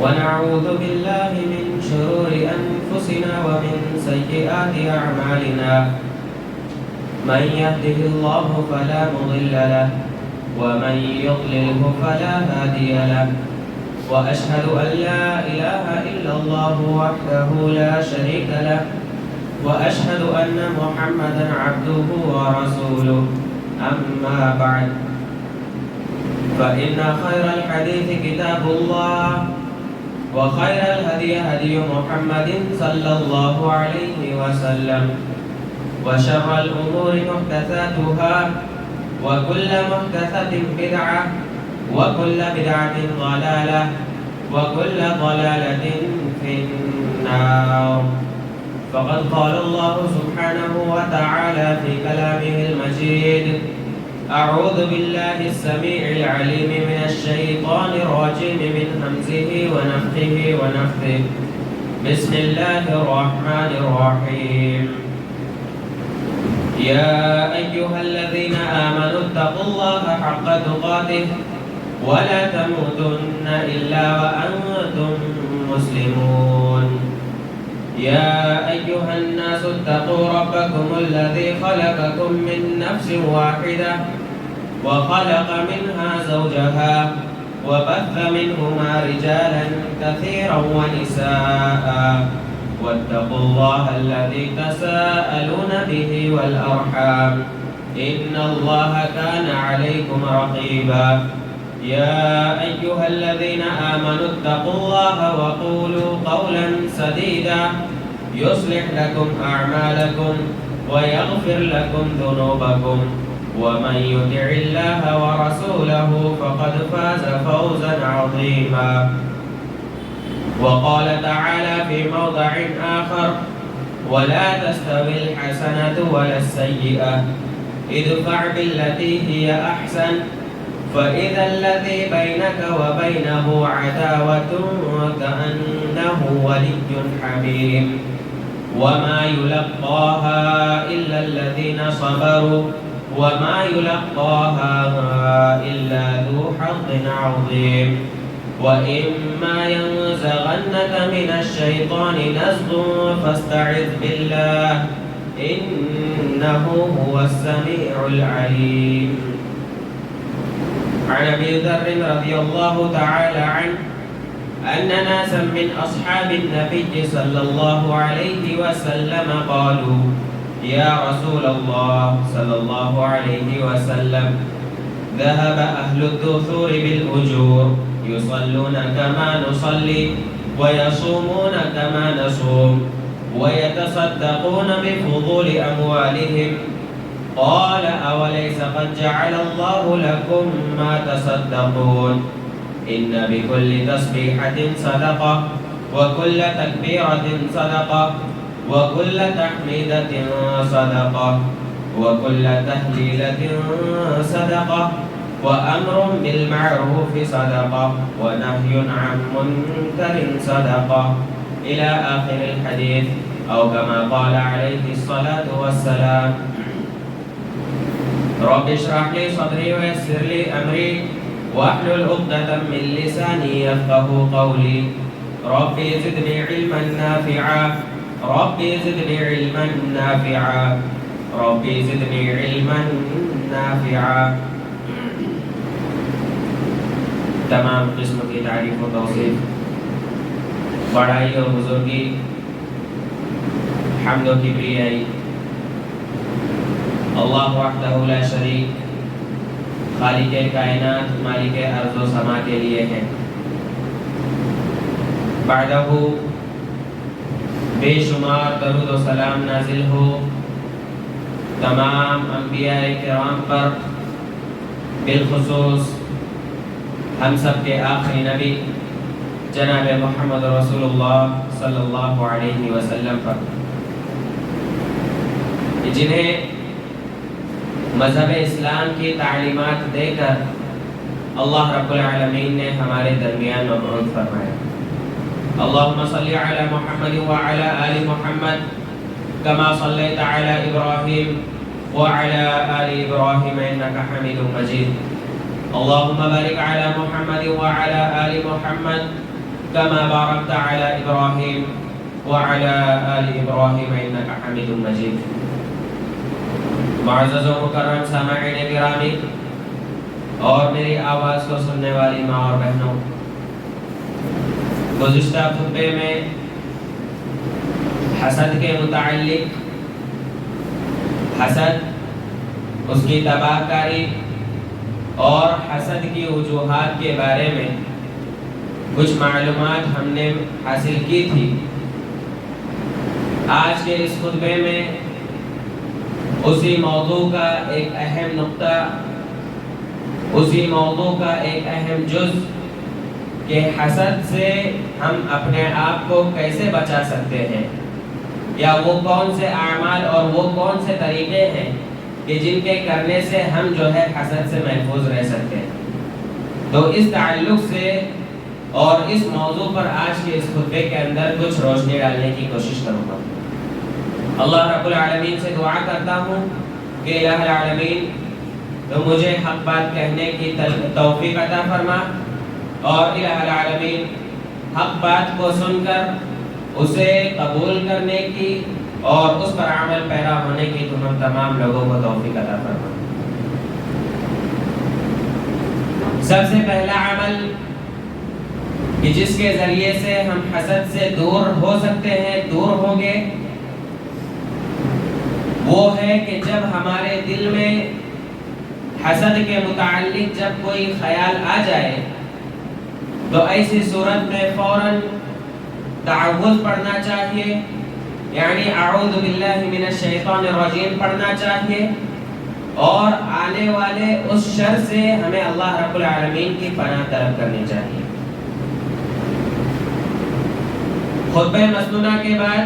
ونعوذ بالله من شرور أنفسنا ومن سيئات أعمالنا من يهده الله فلا مضل له ومن يضلله فلا هادي له وأشهد أن لا إله إلا الله وحده لا شريك له وأشهد أن محمدا عبده ورسوله أما بعد فإن خير الحديث كتاب الله وخير الهدي هدي محمد صلى الله عليه وسلم وشر الأمور محدثاتها وكل محدثة بدعة وكل بدعة ضلالة وكل ضلالة في النار. فقد قال الله سبحانه وتعالى في كلامه المجيد: أعوذ بالله السميع العليم من الشيطان الرجيم من همزه ونفخه ونفثه. بسم الله الرحمن الرحيم. يا أيها الذين آمنوا اتقوا الله حق تقاته ولا تموتن إلا وأنتم مسلمون. يا أيها الناس اتقوا ربكم الذي خلقكم من نفس واحدة وخلق منها زوجها وبث منهما رجالا كثيرا ونساء واتقوا الله الذي تساءلون به والأرحام إن الله كان عليكم رقيبا. يا أيها الذين آمنوا اتقوا الله وقولوا قولا سديدا يصلح لكم أعمالكم ويغفر لكم ذنوبكم ومن يطع الله ورسوله فقد فاز فوزا عظيما. وقال تعالى في موضع آخر: ولا تستوي الحسنة ولا السيئة ادفع بالتي هي أحسن فإذا الذي بينك وبينه عداوة كأنه ولي حميم. وما يلقاها إلا الذين صبروا وما يلقاها إلا ذو حظ عظيم. وإما ينزغنك من الشيطان نزغ فاستعذ بالله إنه هو السميع العليم. عن أبي ذر رضي الله تعالى عنه أن ناسا من أصحاب النبي صلى الله عليه وسلم قالوا: يا رسول الله صلى الله عليه وسلم ذهب أهل الدثور بالأجور يصلون كما نصلي ويصومون كما نصوم ويتصدقون بفضول أموالهم. قال: أوليس قد جعل الله لكم ما تصدقون؟ إن بكل تسبيحة صدقة وكل تكبيرة صدقة وكل تحميدة صدقة وكل تهليلة صدقة وأمر بالمعروف صدقة ونهي عن منكر صدقة إلى آخر الحديث أو كما قال عليه الصلاة والسلام. رب اشرح لي صدري ويسر لي أمري واحلل عقدة من لساني يفقه قولي. ربي زدني علما نافعا ربي زدني علما نافعا ربي زدني علما نافعا. تمام قسم کی تعریف و توصیف، بڑائی اور بزرگی، حمد و کبریائی اللہ وحدہ لا شریک، خالق کائنات، مالک ارض و سما کے لیے ہے. بعدہ بے شمار درود و سلام نازل ہو تمام انبیاء کرام پر، بالخصوص ہم سب کے آخری نبی جناب محمد رسول اللہ صلی اللہ علیہ وسلم پر، جنہیں مذہب اسلام کی تعلیمات دے کر اللہ رب العالمین نے ہمارے درمیان مبعوث فرمایا. اللهم صل على محمد وعلى آل محمد كما صليت على إبراهيم وعلى آل إبراهيم إنك حميد مجيد. اللهم بارك على محمد وعلى آل محمد كما باركت على إبراهيم وعلى آل إبراهيم إنك حميد مجيد. معزز و مکرم سامعین گرامی اور میری آواز کو سننے والی ماں اور بہنوں، گزشتہ خطبے میں حسد کے متعلق، حسد، اس کی تباہ کاری اور حسد کی وجوہات کے بارے میں کچھ معلومات ہم نے حاصل کی تھی. آج کے اس خطبے میں اسی موضوع کا ایک اہم نقطہ، اسی موضوع کا ایک اہم جز کہ حسد سے ہم اپنے آپ کو کیسے بچا سکتے ہیں، یا وہ کون سے اعمال اور وہ کون سے طریقے ہیں کہ جن کے کرنے سے ہم جو ہے حسد سے محفوظ رہ سکتے ہیں. تو اس تعلق سے اور اس موضوع پر آج کے اس خطبے کے اندر کچھ روشنی ڈالنے کی کوشش کروں گا. اللہ رب العالمین سے دعا کرتا ہوں کہ الہ العالمین تو مجھے حق بات کہنے کی توفیق عطا فرما، اور الہ العالمین حق بات کو سن کر اسے قبول کرنے کی اور اس پر عمل پیرا ہونے کی ہم تمام لوگوں کو توفیق عطا فرما. سب سے پہلا عمل کہ جس کے ذریعے سے ہم حسد سے دور ہو سکتے ہیں، دور ہوں گے، وہ ہے کہ جب ہمارے دل میں حسد کے متعلق جب کوئی خیال آ جائے تو ایسی صورت میں فوراً تعوذ پڑھنا چاہیے، یعنی اعوذ باللہ من الشیطان الرجیم پڑھنا چاہیے، اور آنے والے اس شر سے ہمیں اللہ رب العالمین کی پناہ طلب کرنی چاہیے. خطبہ مسنونہ کے بعد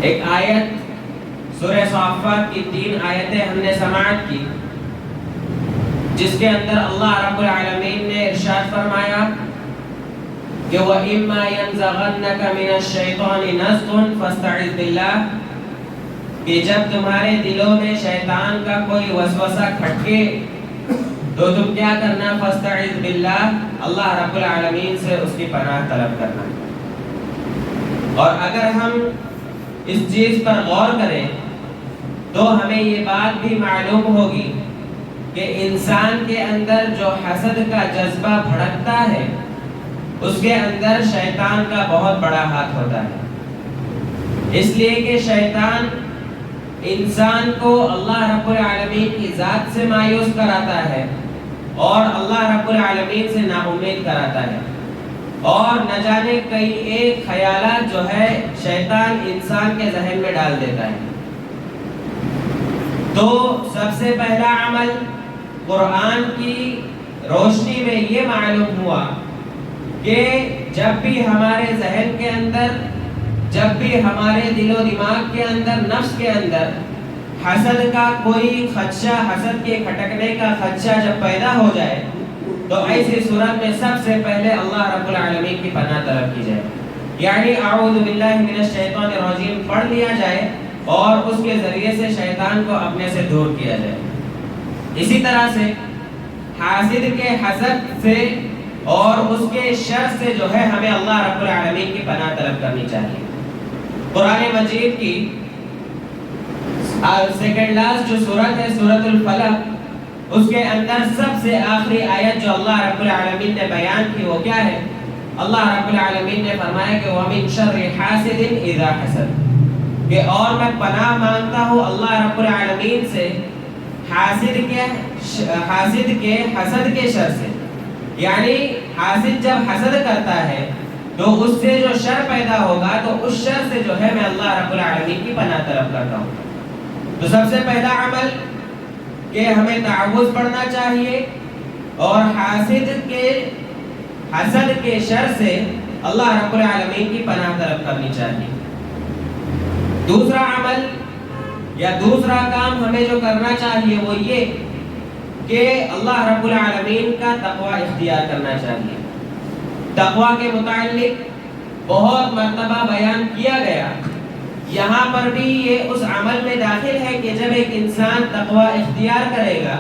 ایک آیت سورہ صافات کی 3 آیتیں ہم نے سماعت کی، جس کے اندر اللہ رب العالمین نے ارشاد فرمایا کہ وَإِمَّا يَنزَغَنَّكَ مِنَ الشَّيْطَانِ نَزْغٌ فَاسْتَعِذْ بِاللَّهِ، کہ جب تمہارے دلوں میں شیطان کا کوئی وسوسہ کھٹکے تو تم کیا کرنا؟ فَاسْتَعِذْ بِاللَّهِ، اللہ رب العالمین سے اس کی پناہ طلب کرنا. اور اگر ہم اس چیز پر غور کریں تو ہمیں یہ بات بھی معلوم ہوگی کہ انسان کے اندر جو حسد کا جذبہ بھڑکتا ہے اس کے اندر شیطان کا بہت بڑا ہاتھ ہوتا ہے، اس لیے کہ شیطان انسان کو اللہ رب العالمین کی ذات سے مایوس کراتا ہے اور اللہ رب العالمین سے نا امید کراتا ہے، اور نہ جانے کئی ایک خیالات جو ہے شیطان انسان کے ذہن میں ڈال دیتا ہے. تو سب سے پہلا عمل قرآن کی روشنی میں یہ معلوم ہوا کہ جب بھی ہمارے ذہن کے اندر، جب بھی ہمارے دل و دماغ کے اندر، نفس کے اندر حسد کا کوئی خدشہ، حسد کے کھٹکنے کا خدشہ جب پیدا ہو جائے تو ایسی صورت میں سب سے پہلے اللہ رب العالمین کی پناہ طلب کی جائے، یعنی اعوذ باللہ من الشیطان الرجیم پڑھ لیا جائے اور اس کے ذریعے سے شیطان کو اپنے سے دور کیا جائے. اسی طرح سے حاسد کے حسد سے اور اس کے شر سے جو ہے ہمیں اللہ رب العالمین کی پناہ طلب کرنی چاہیے. قرآن مجید کی سیکنڈ لاسٹ جو سورت ہے سورۃ الفلق، اس کے اندر سب سے آخری آیت جو اللہ رب العالمین نے بیان کی وہ کیا ہے؟ اللہ رب العالمین نے فرمایا کہ وَمِن شَرِّ حَاسِدٍ إِذَا حَسَدَ، کہ اور میں پناہ مانگتا ہوں اللہ رب العالمین سے حاسد کے حسد کے شر سے. یعنی حاسد جب حسد کرتا ہے تو اس سے جو شر پیدا ہوگا تو اس شر سے جو ہے میں اللہ رب العالمین کی پناہ طلب کرتا ہوں. تو سب سے پہلا عمل کہ ہمیں تعوذ پڑھنا چاہیے اور حاسد کے حسد کے شر سے اللہ رب العالمین کی پناہ طلب کرنی چاہیے. دوسرا عمل یا دوسرا کام ہمیں جو کرنا چاہیے وہ یہ کہ اللہ رب العالمین کا تقوی اختیار کرنا چاہیے. تقوی کے متعلق بہت مرتبہ بیان کیا گیا، یہاں پر بھی یہ اس عمل میں داخل ہے کہ جب ایک انسان تقوی اختیار کرے گا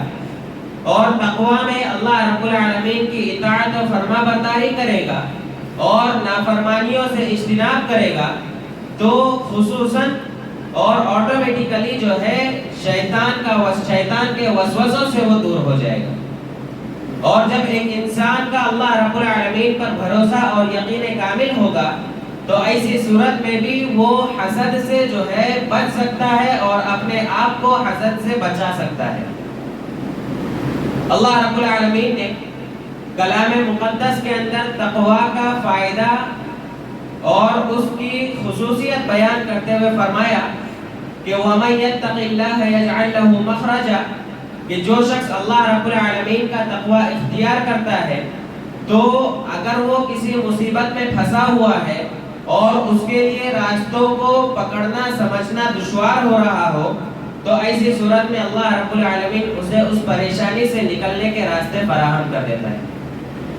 اور تقوی میں اللہ رب العالمین کی اطاعت و فرما برداری کرے گا اور نافرمانیوں سے اجتناب کرے گا تو خصوصاً اور آٹومیٹیکلی جو ہے شیطان کے وسوسوں سے وہ دور ہو جائے گا۔ اور جب ایک انسان کا اللہ رب العالمین پر بھروسہ اور یقین کامل ہوگا تو ایسی صورت میں بھی وہ حسد سے جو ہے بچ سکتا ہے اور اپنے آپ کو حسد سے بچا سکتا ہے۔ اللہ رب العالمین نے کلام مقدس کے اندر تقوی کا فائدہ اور اس کی خصوصیت بیان کرتے ہوئے فرمایا کہ وَمَن يَتَّقِ اللَّهَ يَجْعَل لَّهُ مَخْرَجًا، کہ جو شخص اللہ رب العالمین کا تقوی اختیار کرتا ہے تو اگر وہ کسی مصیبت میں پھنسا ہوا ہے اور اس کے لیے راستوں کو پکڑنا سمجھنا دشوار ہو رہا ہو تو ایسی صورت میں اللہ رب العالمین اسے اس پریشانی سے نکلنے کے راستے فراہم کر دیتا ہے۔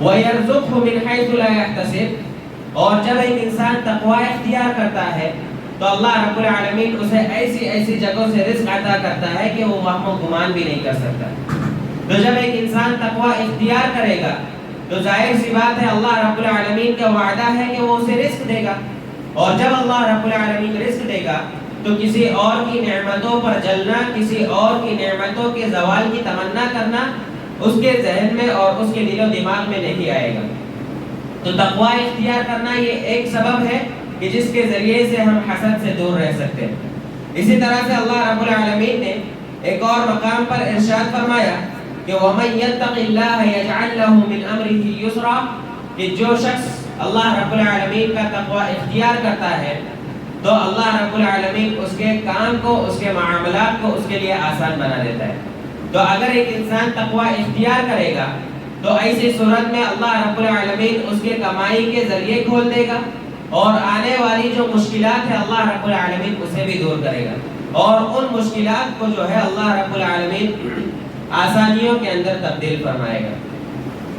وَيَرْزُقْهُ مِنْ حَيْثُ لَا يَحْتَسِبُ، اور جب ایک انسان تقوی اختیار کرتا ہے تو اللہ رب العالمین اسے ایسی جگہوں سے رزق عطا کرتا ہے کہ وہ وہم و گمان بھی نہیں کر سکتا۔ تو جب ایک انسان تقوی اختیار کرے گا تو ظاہر سی بات ہے اللہ رب العالمین کا وعدہ ہے کہ وہ اسے رزق دے گا، اور جب اللہ رب العالمین رزق دے گا تو کسی اور کی نعمتوں پر جلنا، کسی اور کی نعمتوں کے زوال کی تمنا کرنا اس کے ذہن میں اور اس کے دل و دماغ میں نہیں آئے گا۔ تو تقوی اختیار کرنا یہ ایک سبب ہے کہ جس کے ذریعے سے ہم حسد سے دور رہ سکتے ہیں۔ اسی طرح سے اللہ رب العالمین نے ایک اور مقام پر ارشاد فرمایا کہ وَمَن يَتَّقِ اللَّهَ يَجْعَل لَّهُ مِنْ أَمْرِهِ يُسْرًا، کہ جو شخص اللہ رب العالمین کا تقوی اختیار کرتا ہے تو اللہ رب العالمین اس کے کام کو، اس کے معاملات کو اس کے لیے آسان بنا دیتا ہے۔ تو اگر ایک انسان تقوی اختیار کرے گا تو ایسی صورت میں اللہ رب العالمین اس کے کمائی کے ذریعے کھول دے گا اور آنے والی جو مشکلات ہیں اللہ رب العالمین اسے بھی دور کرے گا، اور ان مشکلات کو جو ہے اللہ رب العالمین آسانیوں کے اندر تبدیل فرمائے گا۔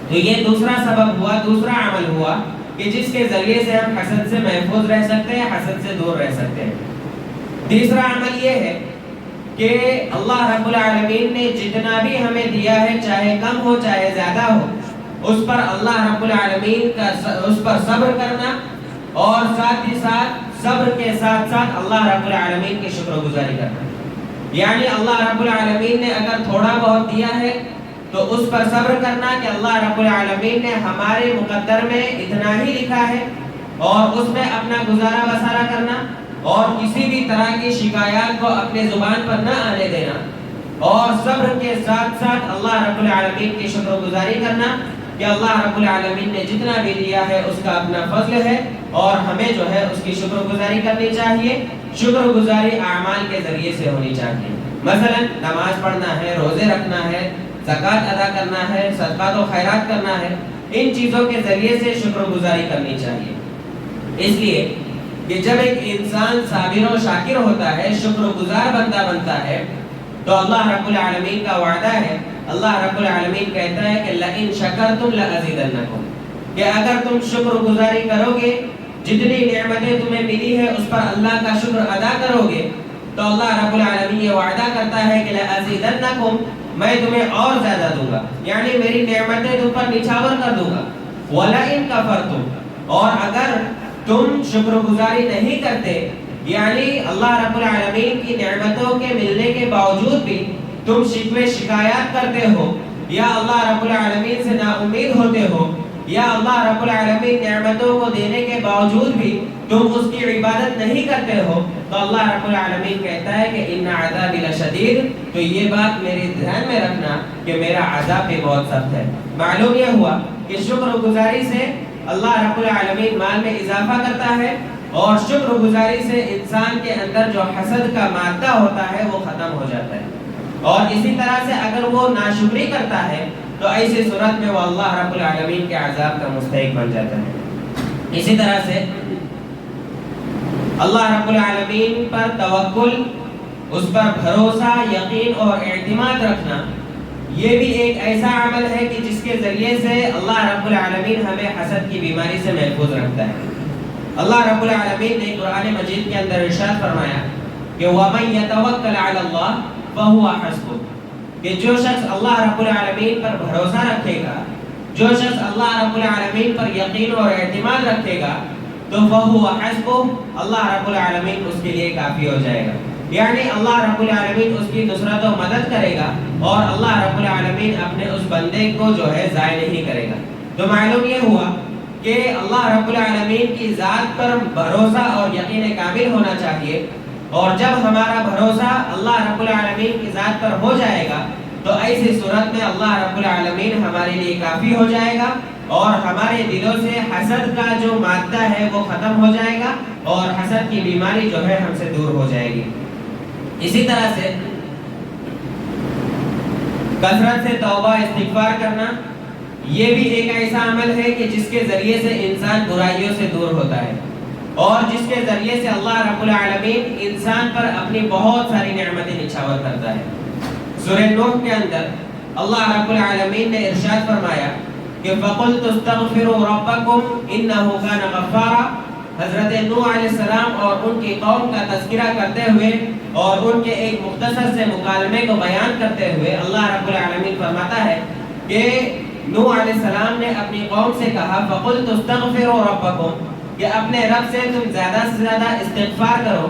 تو یہ دوسرا سبب ہوا، دوسرا عمل ہوا کہ جس کے ذریعے سے ہم حسد سے محفوظ رہ سکتے ہیں، حسد سے دور رہ سکتے ہیں۔ تیسرا عمل یہ ہے کہ اللہ رب العالمین نے جتنا بھی ہمیں دیا ہے، چاہے کم ہو چاہے زیادہ ہو، اس پر اللہ رب العالمین کا اس پر صبر کرنا، اور ساتھ ہی ساتھ صبر کے ساتھ ساتھ اللہ رب العالمین کی شکر گزاری کرنا۔ یعنی اللہ رب العالمین نے اگر تھوڑا بہت دیا ہے تو اس پر صبر کرنا کہ اللہ رب العالمین نے ہمارے مقدر میں اتنا ہی لکھا ہے، اور اس میں اپنا گزارا بسارا کرنا اور کسی بھی طرح کی شکایات کو اپنے زبان پر نہ آنے دینا، اور صبر کے ساتھ ساتھ اللہ رب العالمین کی شکر گزاری کرنا کہ اللہ رب العالمین نے جتنا بھی دیا ہے اس کا اپنا فضل ہے، اور ہمیں جو ہے اس کی شکر گزاری کرنی چاہیے۔ شکر گزاری اعمال کے ذریعے سے ہونی چاہیے، مثلا نماز پڑھنا ہے، روزے رکھنا ہے، زکوٰۃ ادا کرنا ہے، صدقات و خیرات کرنا ہے، ان چیزوں کے ذریعے سے شکر گزاری کرنی چاہیے۔ اس لیے کہ جب ایک انسان صابر و شاکر ہوتا ہے، شکر گزار بندہ بنتا ہے، تو اللہ رب العالمین کا وعدہ ہے، اللہ رب العالمین کہتا ہے کہ لَإِن شَكَرْتُمْ لَأَزِيدَنَّكُمْ، کہ اگر تم شکر گزاری کرو گے، جتنی نعمتیں تمہیں ملی ہے اس پر اللہ کا شکر ادا کرو گے، تو اللہ رب العالمین یہ وعدہ کرتا ہے کہ لَأَزِيدَنَّكُمْ، میں تمہیں اور زیادہ دوں گا، یعنی میری نعمتیں تم پر نچھاور کر دوں گا۔ وَلَئِن كَفَرْتُمْ، اور اگر تم شکر گزاری نہیں کرتے، یعنی اللہ رب العالمین کی نعمتوں کے ملنے کے باوجود بھی تم شکوے شکایات کرتے ہو، یا اللہ رب العالمین سے نا امید ہوتے ہو، یا اللہ رب العالمین نعمتوں کو دینے کے باوجود بھی تم اس کی عبادت نہیں کرتے ہو، تو اللہ رب العالمین کہتا ہے کہ ان عذابی لشدید، تو یہ بات میرے ذہن میں رکھنا کہ میرا عذاب بھی بہت سخت ہے۔ معلوم یہ ہوا کہ شکر گزاری سے اللہ رب العالمین مال میں اضافہ کرتا ہے، اور شکر گزاری سے انسان کے اندر جو حسد کا مادہ ہوتا ہے وہ ختم ہو جاتا ہے، اور اسی طرح سے اگر وہ ناشکری کرتا ہے تو ایسی صورت میں وہ اللہ رب العالمین کے عذاب کا مستحق بن جاتا ہے۔ اسی طرح سے اللہ رب العالمین پر توکل، اس پر بھروسہ، یقین اور اعتماد رکھنا، یہ بھی ایک ایسا عمل ہے کہ جس کے ذریعے سے اللہ رب العالمین ہمیں حسد کی بیماری سے محفوظ رکھتا ہے۔ اللہ رب العالمین نے قرآن مجید کے اندر ارشاد فرمایا کہ وَمَن يَتَوَكَّلْ عَلَى اللَّهِ فَهُوَ حَسْبُهُ، کہ جو شخص اللہ رب العالمین پر بھروسہ رکھے گا، جو شخص اللہ رب العالمین العالمین پر یقین اور اعتماد رکھے گا تو فَهُوَ حَسْبُهُ، اللہ رب العالمین اس کے لیے کافی ہو جائے گا. یعنی اللہ رب العالمین اس کی نصرت و مدد کرے گا اور اللہ رب العالمین اپنے اس بندے کو جو ہے ضائع نہیں کرے گا. تو معلوم یہ ہوا کہ اللہ رب العالمین کی ذات پر بھروسہ اور یقین کامل ہونا چاہیے، اور جب ہمارا بھروسہ اللہ رب العالمین کی ذات پر ہو جائے گا تو ایسی صورت میں اللہ رب العالمین ہمارے لیے کافی ہو جائے گا اور ہمارے دلوں سے حسد کا جو مادہ ہے وہ ختم ہو جائے گا اور حسد کی بیماری جو ہے ہم سے دور ہو جائے گی. اسی طرح سے کثرت سے توبہ استغفار کرنا یہ بھی ایک ایسا عمل ہے کہ جس کے ذریعے سے انسان برائیوں سے دور ہوتا ہے اور جس کے ذریعے سے اللہ رب العالمین انسان پر اپنی بہت ساری نعمتیں نچھاور کرتا ہے. سورہ نوح کے اندر اللہ رب العالمین نے ارشاد فرمایا کہ فَقُلْتُ اسْتَغْفِرُوا رَبَّكُمْ إِنَّهُ كَانَ غَفَّارًا. حضرت نوح علیہ السلام اور ان کی قوم کا تذکرہ کرتے ہوئے اور ان کے ایک مختصر سے مکالمے کو بیان کرتے ہوئے اللہ رب العالمین فرماتا ہے کہ نوح علیہ السلام نے اپنی قوم سے کہا فَقُلْتُ اسْتَغْفِرُوا رَبَّكُمْ، کہ اپنے رب سے تم زیادہ سے زیادہ استغفار کرو،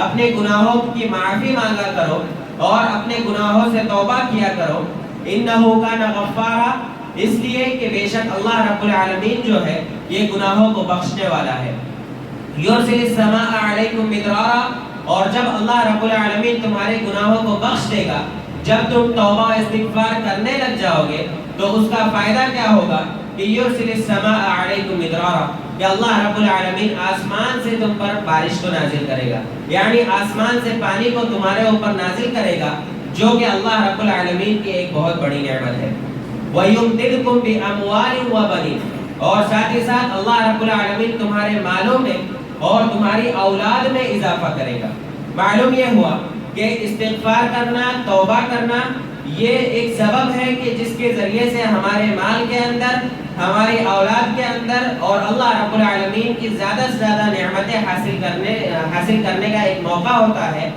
اپنے گناہوں کی معافی مانگا کرو اور اپنے گناہوں سے توبہ کیا کرو. إِنَّهُ كَانَ غَفَّارًا، اس لیے کہ بے شک اللہ رب العالمین جو ہے یہ گناہوں کو بخشنے والا ہے. یرسل السماء علیکم مدرارا، اور جب اللہ رب العالمین تمہارے گناہوں کو بخش دے گا، جب تم توبہ استغفار کرنے لگ جاؤ گے تو اس کا فائدہ کیا ہوگا کہ یرسل السماء علیکم مدرارا، کہ اللہ رب العالمین آسمان سے تم پر بارش کو نازل کرے گا، یعنی آسمان سے پانی کو تمہارے اوپر نازل کرے گا، جو کہ اللہ رب العالمین کی ایک بہت بڑی نعمت ہے. وَيُمْدِدْكُمْ بِأَمْوَالٍ وَبَنِينَ، اور ساتھ ہی ساتھ اللہ رب العالمین تمہارے مالوں میں اور تمہاری اولاد میں اضافہ کرے گا. معلوم یہ ہوا کہ استغفار کرنا، توبہ کرنا یہ ایک سبب ہے کہ جس کے ذریعے سے ہمارے مال کے اندر، ہماری اولاد کے اندر اور اللہ رب العالمین کی زیادہ سے زیادہ نعمتیں حاصل کرنے کا ایک موقع ہوتا ہے.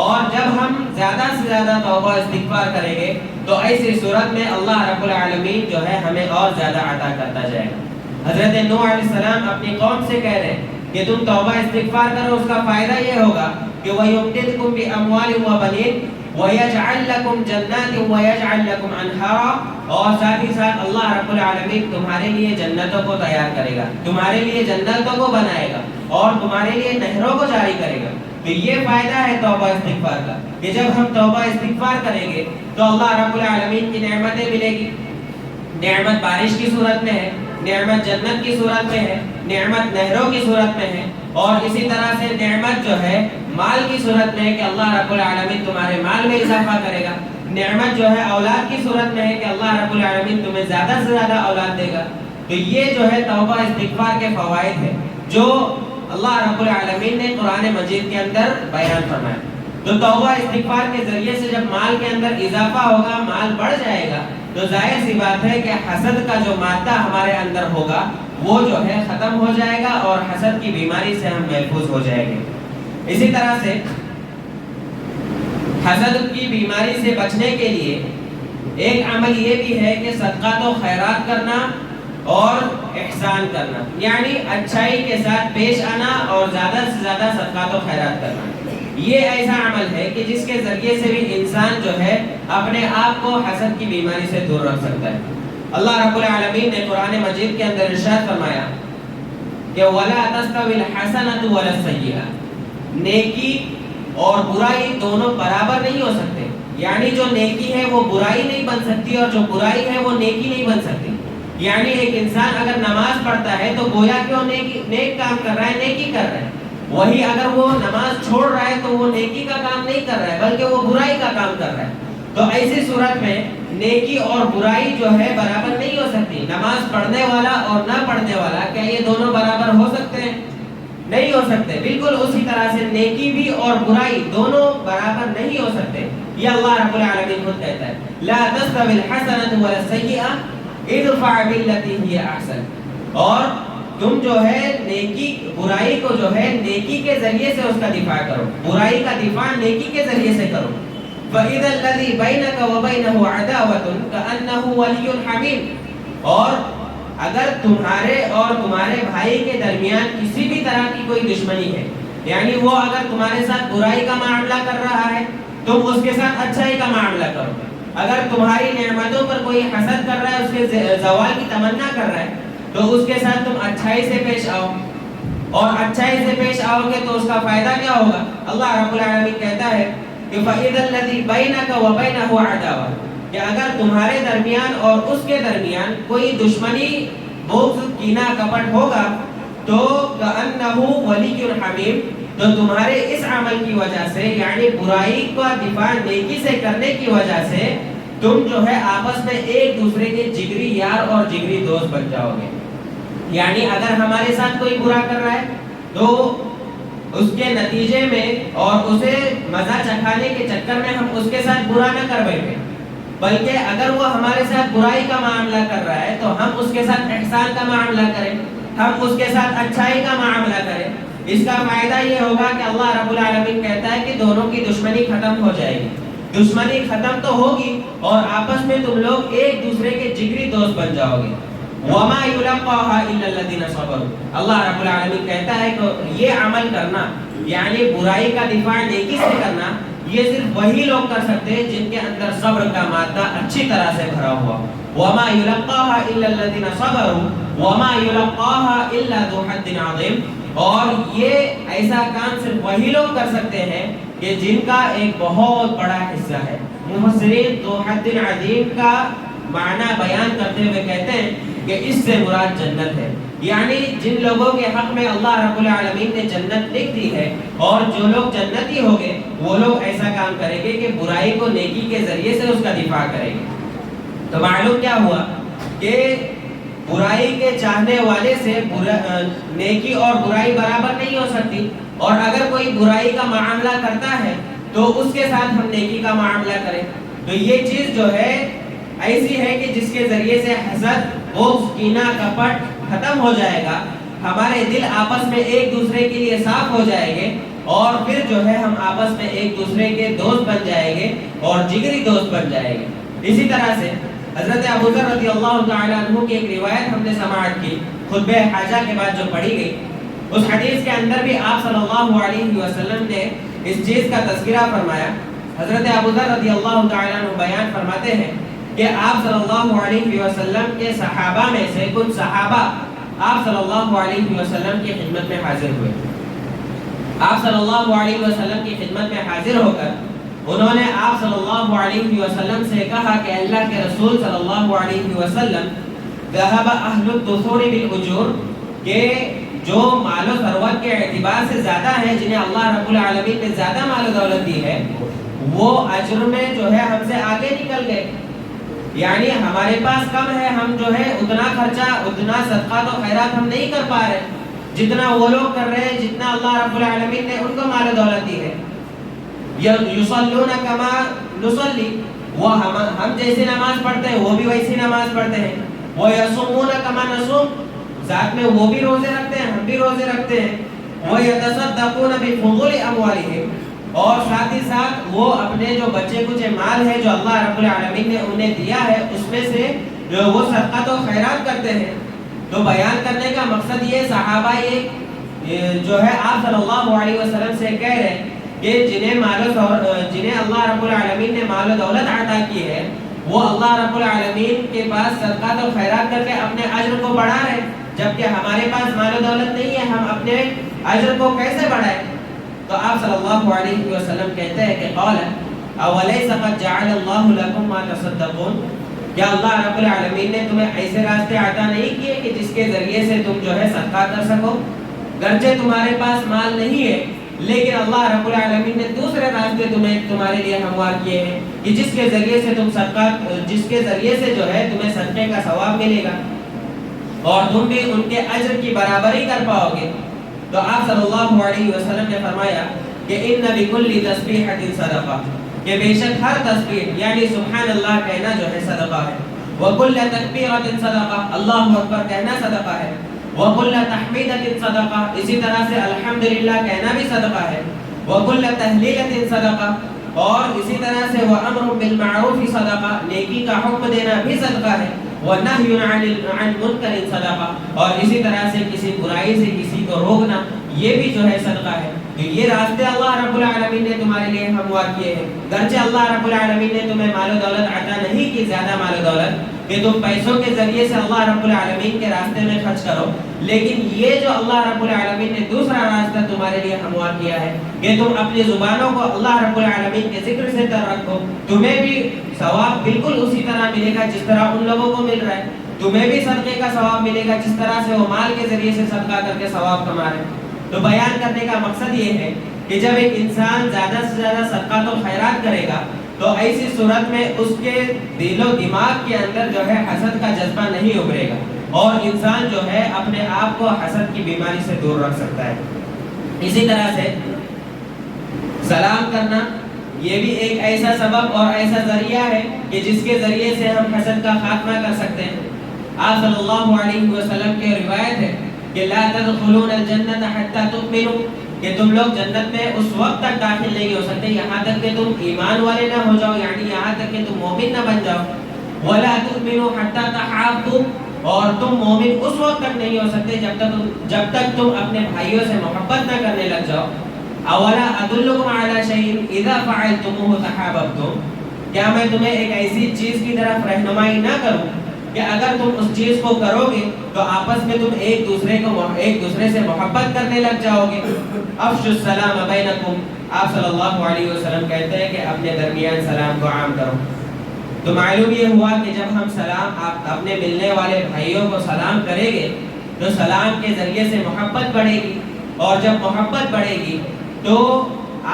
اور جب ہم زیادہ سے زیادہ توبہ استغفار کریں گے تو ایسی صورت میں اللہ رب العالمین جو ہے ہمیں اور زیادہ عطا کرتا جائے گا. حضرت نوح علیہ السلام اپنی قوم سے کہہ رہے ہیں کہ تم توبہ استغفار کرو، اس کا فائدہ یہ ہوگا کہ وَيُمْدِدْكُمْ بِأَمْوَالٍ وَبَنِينَ وَيَجْعَلْ لَكُمْ جَنَّاتٍ وَيَجْعَلْ لَكُمْ أَنْهَارًا، اور ساتھ ہی ساتھ اللہ رب العالمین تمہارے لیے جنتوں کو تیار کرے گا، تمہارے لیے جنتوں کو بنائے گا اور تمہارے لیے نہروں کو جاری کرے گا. تو یہ فائدہ ہے توبہ استغفار کا کہ جب ہم توبہ استغفار کریں گے تو اللہ رب العالمین کی نعمتیں ملے گی. نعمت بارش کی صورت میں ہے، نعمت جنت کی صورت میں ہے، نعمت نہروں کی صورت میں ہے، اور اسی طرح سے نعمت جو ہے مال کی صورت میں ہے کہ اللہ رب العالمین تمہارے مال میں اضافہ کرے گا. نعمت جو ہے اولاد کی صورت میں ہے کہ اللہ رب العالمین تمہیں زیادہ سے زیادہ اولاد دے گا. تو یہ جو ہے توبہ استغفار کے فوائد ہیں جو اللہ رب العالمین نے قرآن مجید کے اندر بیان فرمایا. تو توبہ استغفار کے ذریعے سے جب مال کے اندر اضافہ ہوگا، مال بڑھ جائے گا، تو ظاہر سی بات ہے کہ حسد کا جو مادہ ہمارے اندر ہوگا وہ جو ہے ختم ہو جائے گا اور حسد کی بیماری سے ہم محفوظ ہو جائیں گے. اسی طرح سے حسد کی بیماری سے بچنے کے لیے ایک عمل یہ بھی ہے کہ صدقات و خیرات کرنا اور احسان کرنا، یعنی اچھائی کے ساتھ پیش آنا اور زیادہ سے زیادہ صدقات و خیرات کرنا. یہ ایسا عمل ہے کہ جس کے ذریعے سے بھی انسان جو ہے اپنے آپ کو حسد کی بیماری سے دور رکھ سکتا ہے. اللہ رب العالمین نے قرآن مجید کے اندر ارشاد فرمایا کہ وَلَا تَسْتَوِي الْحَسَنَةُ وَلَا السَّيِّئَةُ، نیکی اور برائی دونوں برابر نہیں ہو سکتے، یعنی جو نیکی ہے وہ برائی نہیں بن سکتی اور جو برائی ہے وہ نیکی نہیں بن سکتی. یعنی ایک انسان اگر نماز پڑھتا ہے تو گویا کہ وہ نیک کام کر رہا ہے، نیکی کر رہا ہے. وہی اگر وہ نماز چھوڑ رہا ہے تو وہ نیکی کا کام نہیں کر رہا ہے بلکہ وہ برائی کا کام کر رہا ہے. تو ایسی صورت میں نیکی اور برائی جو ہے برابر نہیں ہو سکتی. نماز پڑھنے والا اور نہ پڑھنے والا کیا یہ دونوں برابر ہو سکتے ہیں؟ نہیں ہو سکتے. بالکل اسی طرح سے نیکی بھی اور برائی دونوں برابر نہیں ہو سکتے. یہ اللہ رب العالمین خود کہتا ہے لا تستوی الحسنۃ ولا السیئۃ ادفع بالتی ہی احسن. اور تم جو ہے نیکی برائی کو جو ہے نیکی کے ذریعے سے اس کا دفاع کرو، برائی کا دفاع نیکی کے ذریعے سے کرو. فَإِذَا الَّذِي بَيْنَكَ وَبَيْنَهُ عَدَاوَةٌ كَأَنَّهُ وَلِيٌّ حَمِيمٌ، اور اگر تمہارے اور تمہارے بھائی کے درمیان کسی بھی طرح کی کوئی دشمنی ہے، یعنی وہ اگر تمہارے ساتھ برائی کا معاملہ کر رہا ہے تم اس کے ساتھ اچھائی کا معاملہ کرو، اگر تمہاری نعمتوں پر کوئی حسد کر رہا ہے، اس کے زوال کی تمنا کر رہا ہے، تو اس کے ساتھ تم اچھائی سے پیش آؤ، اور اچھائی سے پیش آؤ گے تو اس کا فائدہ کیا ہوگا؟ اللہ رب العالمین کہتا ہے کہ فَإِذَا الَّذِي بَيْنَكَ وَبَيْنَهُ عَدَاوَةٌ، کہ اگر تمہارے درمیان اور اس کے درمیان کوئی دشمنی، بغض، کینہ، کپٹ ہوگا تو كَأَنَّهُ وَلِيٌّ حَمِيمٌ، تو تمہارے اس عمل کی وجہ سے، یعنی برائی کا دفاع نیکی سے کرنے کی وجہ سے، تم جو ہے آپس میں ایک دوسرے کے جگری یار اور جگری دوست بن جاؤ گے۔ یعنی اگر ہمارے ساتھ کوئی برا کر رہا ہے تو اس کے نتیجے میں اور اسے مزہ چکھانے کے چکر میں ہم اس کے ساتھ برا نہ کر بیٹھے، بلکہ اگر وہ ہمارے ساتھ برائی کا معاملہ کر رہا ہے تو ہم اس کے ساتھ احسان کا معاملہ کریں، ہم اس کے ساتھ اچھائی کا معاملہ کریں۔ اس کا فائدہ یہ ہوگا کہ اللہ رب العالمین کہتا ہے کہ دونوں کی دشمنی ختم ہو جائے گی، دشمنی ختم تو ہوگی اور آپس میں تم لوگ ایک دوسرے کے جگری دوست بن جاؤ گے۔ وَمَا يُلَقَّاهَا إِلَّا الَّذِينَ صَبَرُوا، اللہ رب العالمین کہتا ہے کہ یہ عمل کرنا، یعنی برائی کا دفاع نیکی سے کرنا، یہ صرف وہی لوگ کر سکتے ہیں جن کے اندر صبر کا مادہ اچھی طرح سے بھرا ہوا۔ وَمَا يُلَقَّاهَا إِلَّا الَّذِينَ صَبَرُوا وَمَا يُلَقَّاهَا إِلَّا ذُو حَظٍّ عَظِيمٍ، اور یہ ایسا کام صرف وہی لوگ کر سکتے ہیں کہ جن کا ایک بہت بڑا حصہ ہے۔ مفسرین ذو حظٍ عظیم کا معنی بیان کرتے ہوئے کہتے ہیں کہ اس سے مراد جنت ہے، یعنی جن لوگوں کے حق میں اللہ رب العالمین نے جنت لکھ دی ہے، اور جو لوگ جنتی ہو گئے وہ لوگ ایسا کام کریں گے کہ برائی کو نیکی کے ذریعے سے اس کا دفاع کریں گے۔ تو معلوم کیا ہوا کہ برائی کے چاہنے والے سے نیکی اور برائی برابر نہیں ہو سکتی، اور اگر کوئی برائی کا معاملہ کرتا ہے تو اس کے ساتھ ہم نیکی کا معاملہ کریں۔ تو یہ چیز جو ہے ایسی ہے کہ جس کے ذریعے سے حسد، بغض، کینہ، کپٹ ختم ہو جائے گا، ہمارے دل آپس میں ایک دوسرے کے لیے صاف ہو جائیں گے، اور پھر جو ہے ہم آپس میں ایک دوسرے کے دوست بن جائیں گے اور جگری دوست بن جائیں گے۔ اسی طرح سے حضرت ابو ذر رضی اللہ تعالیٰ عنہ کی ایک روایت ہم نے سماعت کی خطبہ حاجہ کے بعد جو پڑھی گئی، اس حدیث کے اندر بھی آپ صلی اللہ علیہ وسلم نے اس چیز کا تذکرہ فرمایا۔ حضرت ابو ذر رضی اللہ تعالیٰ عنہ بیان فرماتے ہیں کہ آپ صلی اللہ علیہ وسلم کے صحابہ میں سے کچھ صحابہ آپ صلی اللہ علیہ وسلم کی خدمت میں حاضر ہوئے۔ آپ صلی اللہ علیہ وسلم کی خدمت میں حاضر ہو کر انہوں نے آپ صلی اللہ علیہ وسلم سے کہا کہ اللہ کے رسول صلی اللہ علیہ وسلم، ذهب اہل الدثور بالاجور، کہ جو مال و ثروت کے اعتبار سے زیادہ ہیں، جنہیں اللہ رب العالمین نے زیادہ مال و دولت دی ہے، وہ اجر میں جو ہے ہم سے آگے نکل گئے، یعنی ہمارے پاس کم ہے، ہم جو ہے اتنا خرچہ، اتنا صدقات و خیرات ہم نہیں کر پا رہے جتنا وہ لوگ کر رہے ہیں، جتنا اللہ رب العالمین نے ان کو مال و دولت دی ہے۔ یصلون کما نصلی، وہ ہم جیسے نماز پڑھتے ہیں وہ بھی ویسی نماز پڑھتے ہیں۔ ویصومون کما نصوم، ساتھ میں وہ بھی روزے رکھتے ہیں، ہم بھی روزے رکھتے ہیں۔ ویتصدقون بفضول اموالہم، اور ساتھ ہی ساتھ وہ اپنے جو بچے کچھ مال ہے جو اللہ رب العالمین نے انہیں دیا ہے اس میں سے وہ صدقات و خیرات کرتے ہیں۔ تو بیان کرنے کا مقصد یہ صحابہ یہ جو ہے آپ صلی اللہ علیہ وسلم سے کہہ رہے ہیں کہ جنہیں اللہ رب العالمین نے مال و دولت عطا کی ہے، وہ اللہ رب العالمین کے پاس صدقات و خیرات کر کے اپنے اجر کو بڑھا رہے، جبکہ ہمارے پاس مال و دولت نہیں ہے، ہم اپنے اجر کو کیسے بڑھائیں؟ تو آپ صلی اللہ علیہ وسلم کہتے ہیں کہ قال اولیس قد جعل اللہ لکم ما تصدقون، کیا اللہ رب العالمین نے تمہیں ایسے راستے عطا نہیں کیے کہ جس کے ذریعے سے تم جو ہے صدقہ کر سکو؟ گرچہ تمہارے پاس مال نہیں ہے لیکن اللہ رب العالمین نے دوسرے راستے تمہارے لیے ہموار کیے ہیں کہ جس کے ذریعے سے تم صدقہ، جس کے ذریعے سے جو ہے تمہیں صدقے کا ثواب ملے گا اور تم بھی ان کے اجر کی برابری کر پاؤ گے۔ تو آپ صلی اللہ علیہ وسلم نے فرمایا کہ ان بکل تسبیحۃ صدقہ، کہ بے شک ہر تسبیح یعنی سبحان اللہ کہنا جو ہے صدقہ ہے، وکل تکبیرۃ صدقہ، اللہ اکبر کہنا صدقہ ہے، وکل تحمیدۃ صدقہ، اسی طرح سے الحمدللہ کہنا بھی صدقہ ہے، وکل تہلیلۃ صدقہ، اور اسی طرح سے وامر بالمعروف صدقہ، نیکی کا حکم دینا بھی صدقہ ہے، وَنَهْيٌ عَنْ مُنْكَرٍ صَدَقَةٌ، اور اسی طرح سے کسی برائی سے کسی کو روکنا یہ بھی جو ہے صدقہ ہے. تو یہ راستے اللہ رب العالمین نے تمہارے لیے ہموار کیے ہیں. گرچہ اللہ رب العالمین نے تمہیں مال و دولت عطا نہیں کی، زیادہ مال و دولت کہ تم پیسوں کے ذریعے سے اللہ رب العالمین کے راستے میں خرچ کرو، لیکن یہ جو اللہ رب العالمین نے دوسرا راستہ تمہارے لیے ہموار کیا ہے کہ تم اپنی زبانوں کو اللہ رب العالمین کے ذکر سے تر رکھو. تمہیں بھی ثواب بالکل اسی طرح ملے گا جس طرح ان لوگوں کو مل رہا ہے. تمہیں بھی صدقے کا ثواب ملے گا جس طرح سے وہ مال کے ذریعے سے صدقہ کر کے ثواب کما رہے ہیں. تو بیان کرنے کا مقصد یہ ہے کہ جب ایک انسان زیادہ سے زیادہ صدقات و خیرات کرے گا تو ایسی صورت میں اس کے دل و دماغ کے اندر جو ہے حسد کا جذبہ نہیں ابھرے گا، اور انسان جو ہے اپنے آپ کو حسد کی بیماری سے دور رکھ سکتا ہے. اسی طرح سے سلام کرنا یہ بھی ایک ایسا سبب اور ایسا ذریعہ ہے کہ جس کے ذریعے سے ہم حسد کا خاتمہ کر سکتے ہیں. آپ صلی اللہ علیہ وسلم کی روایت ہے کہ لا تدخلون الجنت حتی تؤمنوا، کہ تم لوگ جنت میں اس وقت تک داخل نہیں ہو سکتے یہاں تک کہ تم ایمان والے نہ ہو جاؤ، یعنی یہاں تک کہ تم مومن نہ بن جاؤ. ولا تؤمنوا حتی تحابوا، اور تم مومن اس وقت تک نہیں ہو سکتے جب تک تم اپنے بھائیوں سے محبت نہ کرنے لگ جاؤ. اولا ادلکم علی شیء اذا فعلتموه تحاببتم، کیا میں تمہیں ایک ایسی چیز کی طرف رہنمائی نہ کروں کہ اگر تم اس چیز کو کرو گے تو آپس میں تم ایک دوسرے سے محبت کرنے لگ جاؤ گے. افشوا السلام بینکم، آپ صلی اللہ علیہ وسلم کہتے ہیں کہ اپنے درمیان سلام کو عام کرو. تو معلوم یہ ہوا کہ جب ہم سلام اپنے ملنے والے بھائیوں کو سلام کریں گے تو سلام کے ذریعے سے محبت بڑھے گی، اور جب محبت بڑھے گی تو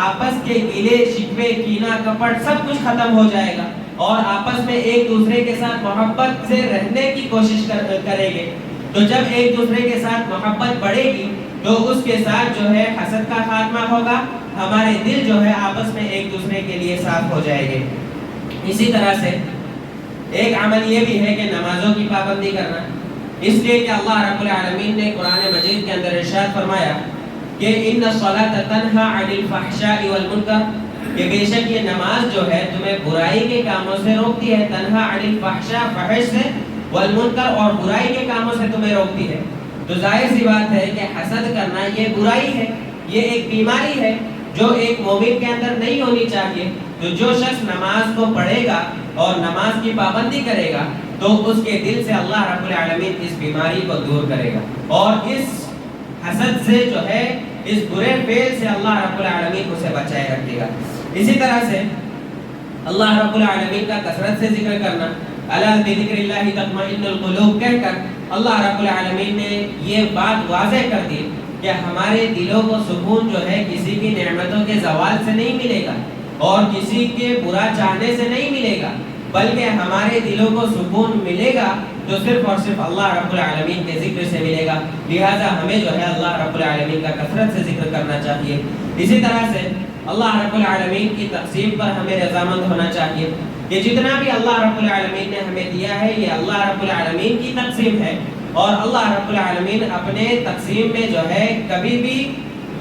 آپس کے گلے شکوے کینہ کپٹ سب کچھ ختم ہو جائے گا، اور آپس میں ایک دوسرے کے ساتھ محبت سے رہنے کی کوشش کریں گے. تو جب ایک دوسرے کے ساتھ محبت بڑھے گی تو اس کے ساتھ جو ہے حسد کا خاتمہ ہوگا، ہمارے دل جو ہے آپس میں ایک دوسرے کے لیے صاف ہو جائے گے. اسی طرح سے ایک عمل یہ بھی ہے کہ نمازوں کی پابندی کرنا، اس لیے کہ اللہ رب العالمین نے قرآن مجید کے اندر ارشاد فرمایا کہ ان الصلاۃ تنہی عن الفحشاء والمنکر، کہ بے شک یہ نماز جو ہے تمہیں برائی کے کاموں سے روکتی ہے. تنہی عن الفحشاء، فحش سے، والمنکر، اور برائی کے کاموں سے تمہیں روکتی ہے. تو ظاہر سی بات ہے کہ حسد کرنا یہ برائی ہے، یہ ایک بیماری ہے جو ایک مومن کے اندر نہیں ہونی چاہیے. تو جو شخص نماز کو پڑھے گا اور نماز کی پابندی کرے گا تو اس کے دل سے اللہ رب العالمین اس بیماری کو دور کرے گا، اور اس حسد سے جو ہے اس برے فعل سے اللہ رب العالمین اسے بچائے رکھے گا. اسی طرح سے اللہ رب العالمین کا کثرت سے ذکر کرنا، الا بذکر اللہ تطمئن القلوب کہہ کر اللہ رب العالمین نے یہ بات واضح کر دی کہ ہمارے دلوں کو سکون جو ہے کسی کی نعمتوں کے زوال سے نہیں ملے گا اور کسی کے برا چاہنے سے نہیں ملے گا، بلکہ ہمارے دلوں کو سکون ملے گا تو صرف اور صرف اللہ رب العالمین کے ذکر سے ملے گا. لہذا ہمیں جو ہے اللہ رب العالمین کا کثرت سے ذکر کرنا چاہیے. اسی طرح سے اللہ رب العالمین کی تقسیم پر ہمیں رضامند ہونا چاہیے کہ جتنا بھی اللہ رب العالمین نے ہمیں دیا ہے یہ اللہ رب العالمین کی تقسیم ہے، اور اللہ رب العالمین اپنے تقسیم میں جو ہے کبھی بھی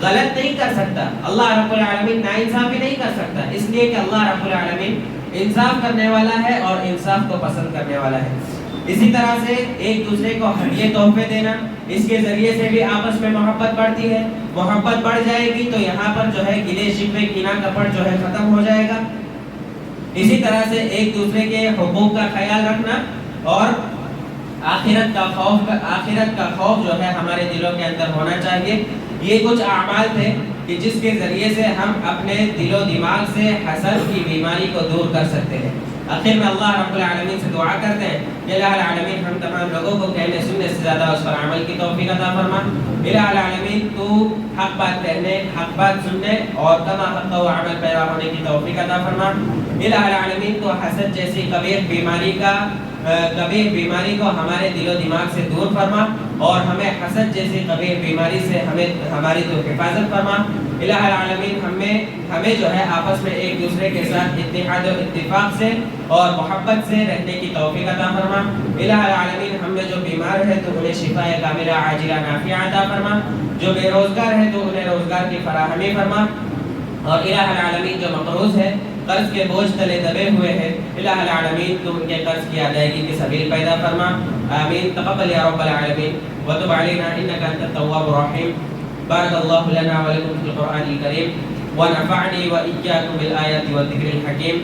غلط نہیں کر سکتا. اللہ رب العالمین ناانصافی نہیں کر سکتا، اس لیے کہ اللہ رب العالمین انصاف کرنے والا ہے اور انصاف کو پسند کرنے والا ہے. اسی طرح سے ایک دوسرے کو ہدیے تحفے دینا، اس کے ذریعے سے بھی آپس میں محبت بڑھتی ہے. محبت بڑھ جائے گی تو یہاں پر جو ہے گلے شکوے کینہ کپٹ جو ہے ختم ہو جائے گا. اسی طرح سے ایک دوسرے کے حقوق کا خیال رکھنا اور آخرت کا خوف جو ہے ہمارے دلوں کے اندر ہونا چاہیے. یہ کچھ اعمال تھے کہ جس کے ذریعے سے ہم اپنے دل و دماغ سے حسد کی بیماری کو دور کر سکتے ہیں. آخر میں اللہ رب العالمین سے دعا کرتے ہیں کہ الہ العالمین ہم تمام لوگوں کو کہنے سننے سے زیادہ اس پر عمل کی توفیق عطا فرما. الہ العالمین تو حق بات کہنے، حق بات سننے اور کما حق و عمل پیرا ہونے کی توفیق عطا فرما. الہ العالمین تو حسد جیسی قبیح بیماری کو ہمارے دل و دماغ سے دور فرما اور ہمیں حسد جیسی قبیح بیماری سے ہماری تو حفاظت فرما. الہ العالمین ہمیں جو ہے آپس میں ایک دوسرے کے ساتھ اتحاد و اتفاق سے اور محبت سے رہنے کی توفیق عطا فرما. الہ العالمین ہم میں جو بیمار ہے تو انہیں شفا کاملہ عاجلہ نافعہ عطا فرما. جو بے روزگار ہے تو انہیں روزگار کی فراہمی فرما. اور الہ العالمین جو مقروض ہے قرض کے بوجھ تلے دبے ہوئے ہیں، الہ العالمین تو ان کے قرض کی ادائیگی کی سبیل پیدا فرما. آمین. تقبل یا رب العالمین وتب علینا انک انت التواب الرحیم. بارک اللہ لنا ولکم فی القرآن الکریم ونفعنی وإیاکم بالآیات والذکر الحکیم.